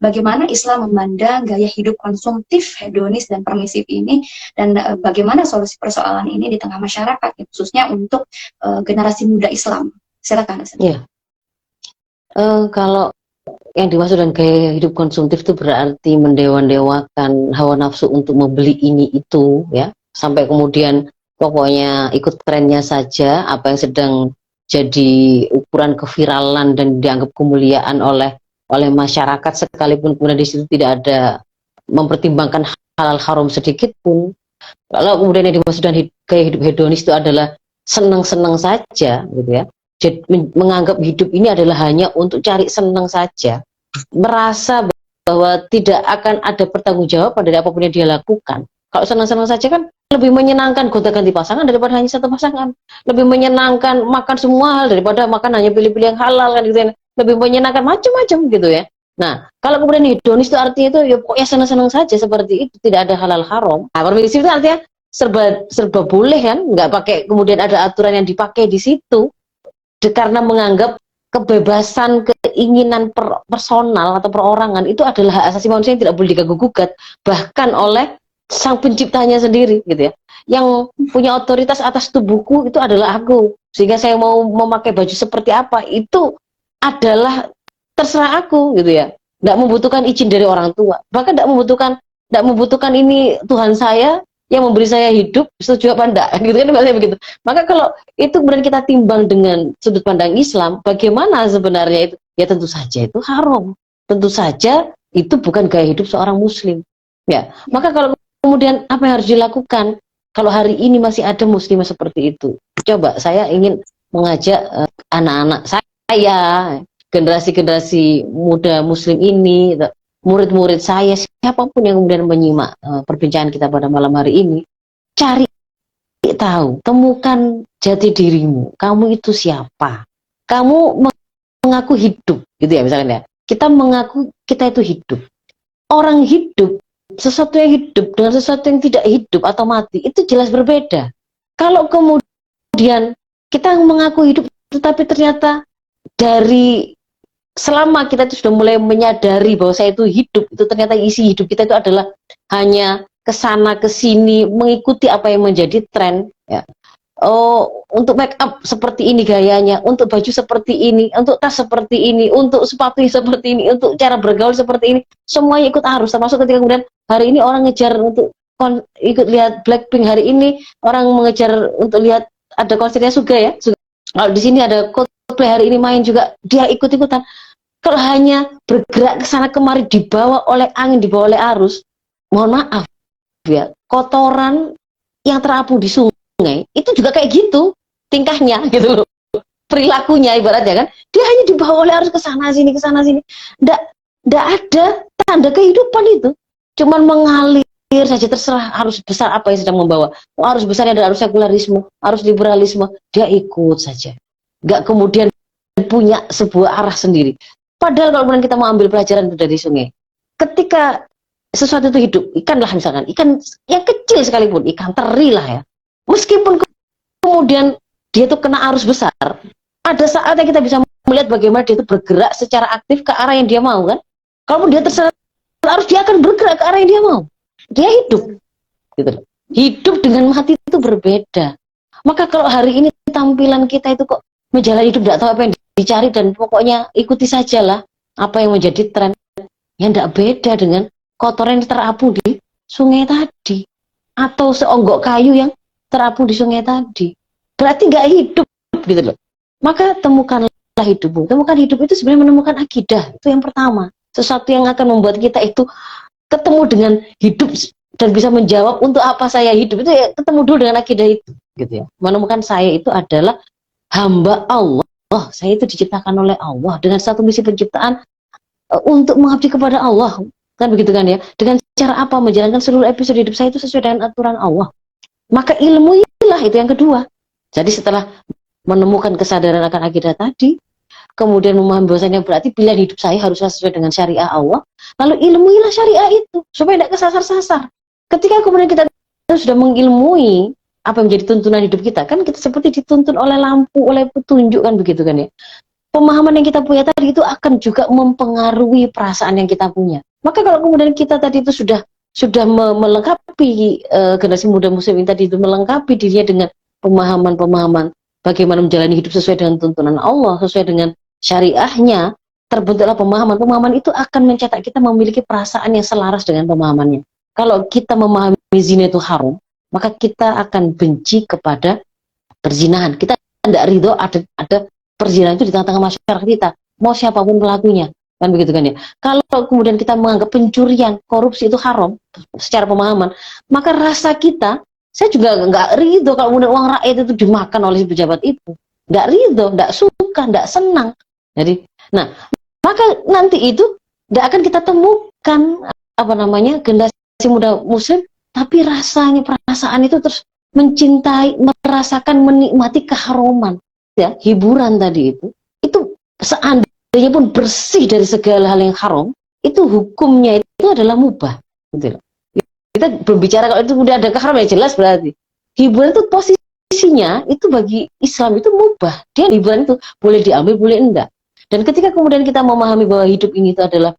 bagaimana Islam memandang gaya hidup konsumtif, hedonis, dan permisif ini, dan bagaimana solusi persoalan ini di tengah masyarakat, khususnya untuk generasi muda Islam. Silakan. Ya. Kalau yang dimaksud dengan gaya hidup konsumtif itu berarti mendewa-dewakan hawa nafsu untuk membeli ini itu, ya, sampai kemudian pokoknya ikut trennya saja, apa yang sedang jadi ukuran keviralan dan dianggap kemuliaan oleh masyarakat, sekalipun kemudian di situ tidak ada mempertimbangkan halal haram sedikit pun. Kalau kemudian yang dimaksud dengan gaya hidup hedonis itu adalah senang-senang saja, gitu ya. Jadi, menganggap hidup ini adalah hanya untuk cari senang saja, merasa bahwa tidak akan ada pertanggungjawaban dari apapun yang dia lakukan. Kalau senang-senang saja kan lebih menyenangkan gonta-ganti pasangan daripada hanya satu pasangan, lebih menyenangkan makan semua hal daripada makan hanya pilih-pilih yang halal kan gitu ya. Lebih menyenangkan macam-macam gitu ya. Nah, kalau kemudian hedonis itu artinya itu ya pokoknya senang-senang saja seperti itu, tidak ada halal haram. Nah, permisif itu artinya serba boleh kan, nggak pakai kemudian ada aturan yang dipakai di situ. Karena menganggap kebebasan keinginan personal atau perorangan itu adalah hak asasi manusia yang tidak boleh diganggu-gugat, bahkan oleh sang penciptanya sendiri gitu ya. Yang punya otoritas atas tubuhku itu adalah aku, sehingga saya mau memakai baju seperti apa itu adalah terserah aku gitu ya. Tidak membutuhkan izin dari orang tua, bahkan tidak membutuhkan ini Tuhan saya yang memberi saya hidup, setuju apa enggak gitu kan, maksudnya begitu. Maka kalau itu kemudian kita timbang dengan sudut pandang Islam, bagaimana sebenarnya itu? Ya tentu saja itu haram, tentu saja itu bukan gaya hidup seorang muslim ya. Maka kalau kemudian apa yang harus dilakukan kalau hari ini masih ada muslimah seperti itu? Coba saya ingin mengajak anak-anak saya, generasi-generasi muda muslim ini, murid-murid saya, siapapun yang kemudian menyimak perbincangan kita pada malam hari ini, cari tahu, temukan jati dirimu. Kamu itu siapa? Kamu mengaku hidup, gitu ya misalnya. Kita mengaku kita itu hidup. Orang hidup, sesuatu yang hidup dengan sesuatu yang tidak hidup atau mati, itu jelas berbeda. Kalau kemudian kita mengaku hidup, tetapi ternyata dari selama kita itu sudah mulai menyadari bahwa saya itu hidup, itu ternyata isi hidup kita itu adalah hanya kesana kesini mengikuti apa yang menjadi tren ya. Oh, untuk make up seperti ini gayanya, untuk baju seperti ini, untuk tas seperti ini, untuk sepatu seperti ini, untuk cara bergaul seperti ini, semuanya ikut arus. Termasuk ketika kemudian hari ini orang ngejar untuk ikut lihat Blackpink, hari ini orang mengejar untuk lihat ada konsernya Suga ya. Kalau di sini ada Coldplay hari ini main juga, dia ikut-ikutan. Kalau hanya bergerak ke sana kemari dibawa oleh angin, dibawa oleh arus, mohon maaf ya, kotoran yang terapung di sungai itu juga kayak gitu tingkahnya gitu loh, perilakunya ibaratnya kan, dia hanya dibawa oleh arus ke sana sini, ndak ada tanda kehidupan itu, cuman mengalir saja, terserah arus besar apa yang sedang membawa. Arus besarnya adalah arus sekularisme, arus liberalisme, dia ikut saja, nggak kemudian punya sebuah arah sendiri. Padahal kalau kemudian kita mau ambil pelajaran dari sungai, ketika sesuatu itu hidup, ikan lah misalkan, ikan yang kecil sekalipun, ikan teri lah ya, meskipun kemudian dia itu kena arus besar, ada saatnya kita bisa melihat bagaimana dia itu bergerak secara aktif ke arah yang dia mau kan. Kalau dia terseret arus, dia akan bergerak ke arah yang dia mau, dia hidup gitu. Hidup dengan mati itu berbeda. Maka kalau hari ini tampilan kita itu kok menjalani hidup tidak tahu apa yang dicari dan pokoknya ikuti sajalah apa yang menjadi tren, yang tidak beda dengan kotoran yang terapung di sungai tadi atau seonggok kayu yang terapung di sungai tadi, berarti nggak hidup gitu loh. Maka temukanlah hidupmu. Temukan hidup itu sebenarnya menemukan akidah, itu yang pertama, sesuatu yang akan membuat kita itu ketemu dengan hidup dan bisa menjawab untuk apa saya hidup, itu ya ketemu dulu dengan akidah itu gitu ya. Menemukan saya itu adalah hamba Allah. Oh, saya itu diciptakan oleh Allah dengan satu misi penciptaan untuk mengabdi kepada Allah, kan begitu kan ya. Dengan cara apa? Menjalankan seluruh episode hidup saya itu sesuai dengan aturan Allah. Maka ilmuilah, itu yang kedua. Jadi setelah menemukan kesadaran akan akidah tadi, kemudian memahami bahwasanya berarti pilihan hidup saya harus sesuai dengan syariah Allah, lalu ilmuilah syariah itu supaya tidak kesasar-sasar. Ketika kemudian kita sudah mengilmui apa yang menjadi tuntunan hidup kita, kan kita seperti dituntun oleh lampu, oleh petunjuk kan begitu kan ya. pemahaman yang kita punya tadi itu akan juga mempengaruhi perasaan yang kita punya. Maka kalau kemudian kita tadi itu sudah melengkapi generasi muda muslim ini tadi itu melengkapi dirinya dengan pemahaman-pemahaman bagaimana menjalani hidup sesuai dengan tuntunan Allah, sesuai dengan syariahnya, terbentuklah pemahaman itu akan mencetak kita memiliki perasaan yang selaras dengan pemahamannya. Kalau kita memahami zina itu haram, maka kita akan benci kepada perzinahan. Kita tidak ridho ada perzinahan itu di tengah-tengah masyarakat kita, mau siapapun pelakunya, kan begitu kan ya. Kalau kemudian kita menganggap pencurian, korupsi itu haram secara pemahaman, maka rasa kita, saya juga nggak ridho kalau kemudian uang rakyat itu dimakan oleh si pejabat itu, nggak ridho, nggak suka, nggak senang. Jadi, nah, maka nanti itu tidak akan kita temukan generasi muda muslim, tapi rasanya perasaan itu terus mencintai, merasakan, menikmati keharuman, ya, hiburan tadi itu seandainya pun bersih dari segala hal yang haram, itu hukumnya itu adalah mubah, gitu loh. Kita berbicara kalau itu udah ada keharuman ya jelas berarti hiburan itu posisinya itu bagi Islam itu mubah, dia hiburan itu boleh diambil boleh enggak. Dan ketika kemudian kita memahami bahwa hidup ini itu adalah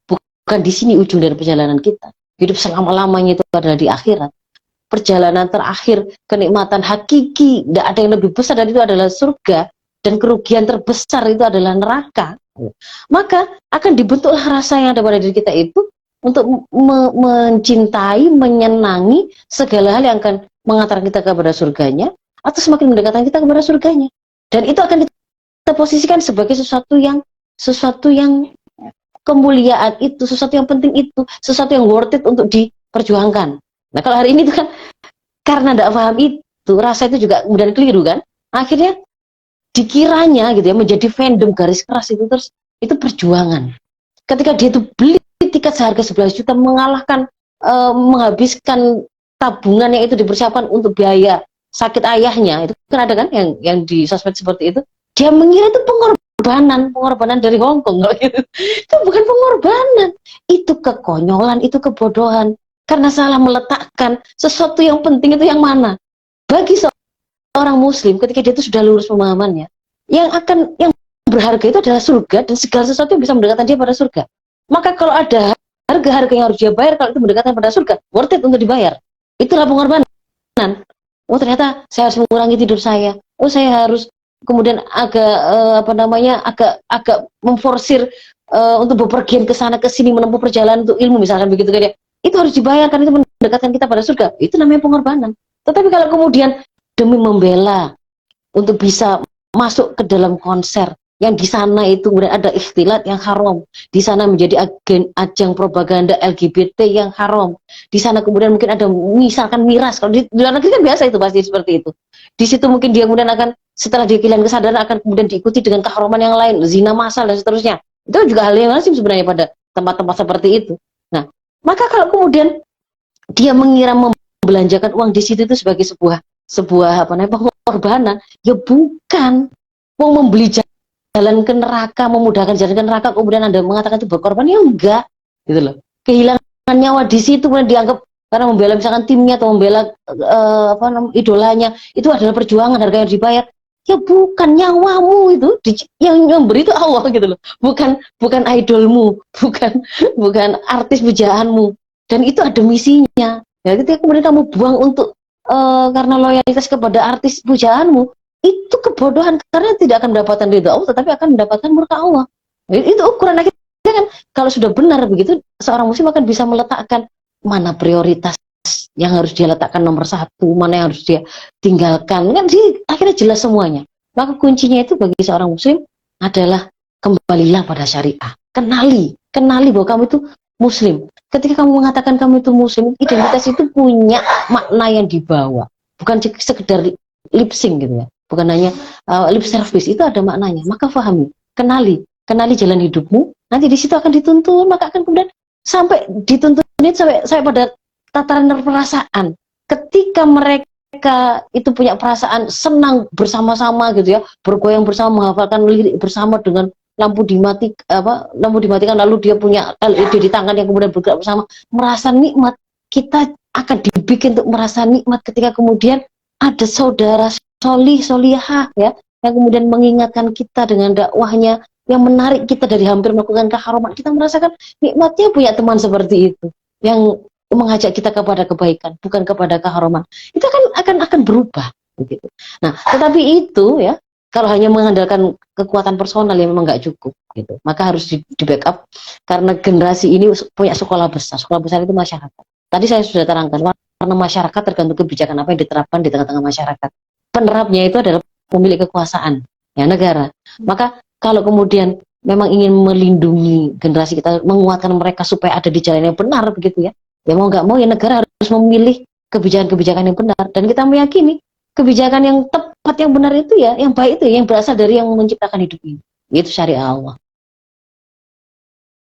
bukan di sini ujung dari perjalanan kita, hidup selama-lamanya itu adalah di akhirat, perjalanan terakhir, kenikmatan hakiki, tidak ada yang lebih besar dari itu adalah surga, dan kerugian terbesar itu adalah neraka. Maka akan dibentuklah rasa yang ada pada diri kita itu untuk mencintai, menyenangi segala hal yang akan mengantarkan kita kepada surganya, atau semakin mendekatkan kita kepada surganya. Dan itu akan kita posisikan sebagai sesuatu yang kemuliaan itu, sesuatu yang penting itu, sesuatu yang worth it untuk diperjuangkan. Nah kalau hari ini itu kan karena tidak paham itu, rasa itu juga kemudian keliru kan, akhirnya dikiranya gitu ya menjadi fandom garis keras itu, terus itu perjuangan. Ketika dia itu beli tiket seharga 11 juta mengalahkan menghabiskan tabungan yang itu dipersiapkan untuk biaya sakit ayahnya, itu kan ada kan yang di sosmed seperti itu, dia mengira itu pengorbanan dari Hongkong. Itu bukan pengorbanan, itu kekonyolan, itu kebodohan, karena salah meletakkan sesuatu yang penting itu yang mana. Bagi seorang muslim ketika dia itu sudah lurus pemahamannya, yang berharga itu adalah surga dan segala sesuatu yang bisa mendekatkan dia pada surga. Maka kalau ada harga-harga yang harus dia bayar, kalau itu mendekatkan pada surga, worth it untuk dibayar. Itulah pengorbanan. Oh ternyata saya harus mengurangi tidur saya. Oh saya harus kemudian agak memforsir untuk bepergian ke sana ke sini menempuh perjalanan untuk ilmu misalkan begitu kan ya. Itu harus dibayarkan, itu mendekatkan kita pada surga. Itu namanya pengorbanan. Tetapi kalau kemudian demi membela untuk bisa masuk ke dalam konser yang di sana itu kemudian ada ikhtilat yang haram, di sana menjadi ajang propaganda LGBT yang haram, di sana kemudian mungkin ada misalkan miras, kalau di luar negeri kan biasa itu pasti seperti itu. Di situ mungkin dia kemudian akan setelah dia kehilangan kesadaran akan kemudian diikuti dengan keharaman yang lain, zina massal dan seterusnya. Itu juga hal yang lazim sebenarnya pada tempat-tempat seperti itu. Nah, maka kalau kemudian dia mengira membelanjakan uang di situ itu sebagai sebuah pengorbanan, ya bukan. Mau membeli jalan ke neraka, memudahkan jalan ke neraka, kemudian Anda mengatakan itu berkorban, ya enggak, gitu loh. Kehilangan nyawa di situ kemudian dianggap karena membela misalkan timnya atau membela idolanya, itu adalah perjuangan, harga yang dibayar. Ya bukan, nyawamu itu yang memberi itu Allah gitu loh. Bukan idolmu, bukan artis pujaanmu. Dan itu ada misinya. Ya, ketika kemudian kamu buang untuk karena loyalitas kepada artis pujaanmu, itu kebodohan, karena tidak akan mendapatkan ridha Allah, tetapi akan mendapatkan murka Allah. Itu ukuran akhirnya kan. Kalau sudah benar begitu, seorang muslim akan bisa meletakkan mana prioritas yang harus dia letakkan nomor satu, mana yang harus dia tinggalkan, kan sih akhirnya jelas semuanya. Maka kuncinya itu bagi seorang muslim adalah kembalilah pada syariah, kenali bahwa kamu itu muslim. Ketika kamu mengatakan kamu itu muslim, identitas itu punya makna yang dibawa, bukan sekedar lip sync gitu ya. Bukan hanya lip service, itu ada maknanya. Maka pahami, kenali jalan hidupmu. Nanti di situ akan dituntun, maka akan kemudian sampai dituntun sampai pada tataran perasaan. Ketika mereka itu punya perasaan senang bersama-sama gitu ya, bergoyang bersama, menghafalkan lirik bersama dengan lampu dimatikan, lalu dia punya LED di tangan yang kemudian bergerak bersama, merasa nikmat. Kita akan dibikin untuk merasa nikmat ketika kemudian ada saudara solihah ya, yang kemudian mengingatkan kita dengan dakwahnya, yang menarik kita dari hampir melakukan keharuman. Kita merasakan nikmatnya punya teman seperti itu, yang mengajak kita kepada kebaikan, bukan kepada keharuman. Itu akan berubah begitu. Nah, tetapi itu ya, kalau hanya mengandalkan kekuatan personal yang memang nggak cukup gitu, maka harus di backup, karena generasi ini punya sekolah besar. Sekolah besar itu masyarakat. Tadi saya sudah terangkan, karena masyarakat tergantung kebijakan apa yang diterapkan di tengah-tengah masyarakat. Penerapnya itu adalah pemilik kekuasaan, ya, negara. Maka kalau kemudian memang ingin melindungi generasi kita, menguatkan mereka supaya ada di jalan yang benar begitu ya, ya mau nggak mau ya negara harus memilih kebijakan-kebijakan yang benar, dan kita meyakini kebijakan yang tepat, yang benar itu ya, yang baik itu, yang berasal dari yang menciptakan hidup ini, yaitu syariat Allah.